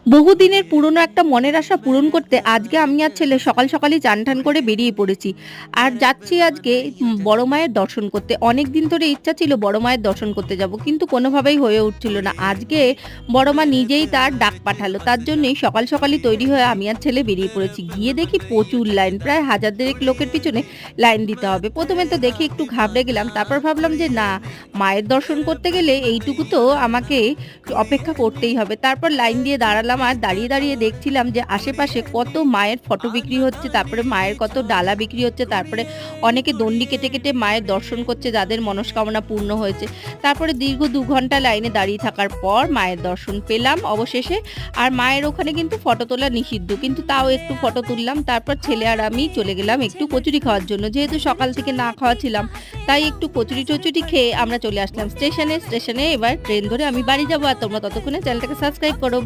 বহুদিনের পুরনো একটা মনের আশা পূরণ করতে আজকে আমি আর ছেলে সকাল সকালই চান করে বেরিয়ে পড়েছি। আর যাচ্ছি আজকে বড় মায়ের দর্শন করতে। অনেক দিন ধরে ইচ্ছা ছিল বড় মায়ের দর্শন করতে যাব, কিন্তু কোনোভাবেই হয়ে উঠছিল না। আজকে বড় মা নিজেই তার ডাক পাঠালো, তার জন্যই সকাল সকালই তৈরি হয়ে আমি আর ছেলে বেরিয়ে পড়েছি। গিয়ে দেখি প্রচুর লাইন, প্রায় হাজার দেড়েক লোকের পিছনে লাইন দিতে হবে। প্রথমে তো দেখে একটু ঘাবড়ে গেলাম, তারপর ভাবলাম যে না, মায়ের দর্শন করতে গেলে এইটুকু তো আমাকে অপেক্ষা করতেই হবে। তারপর লাইন দিয়ে দাঁড়ালাম আর দাঁড়িয়ে দেখছিলাম যে আশেপাশে কত মায়ের ফটো বিক্রি হচ্ছে, তারপরে মায়ের কত ডালা বিক্রি হচ্ছে, তারপরে অনেকে দণ্ডি কেটে মায়ের দর্শন করছে যাদের মনস্কামনা পূর্ণ হয়েছে। তারপরে দীর্ঘ ২ ঘন্টা লাইনে দাঁড়িয়ে থাকার পর মায়ের দর্শন পেলাম অবশেষে। আর মায়ের ওখানে কিন্তু ফটো তোলা নিষিদ্ধ, কিন্তু তাও একটু ফটো তুললাম। তারপর ছেলে আর আমি চলে গেলাম একটু কচুরি খাওয়ার জন্য। যেহেতু সকাল থেকে না খাওয়া ছিলাম, তাই একটু কচুরি-টচুরি খেয়ে আমরা চলে আসলাম স্টেশনে। স্টেশনে এবার ট্রেন ধরে আমি বাড়ি যাবো। আর তোমরা ততক্ষণে চ্যানেলটাকে সাবস্ক্রাইব করো।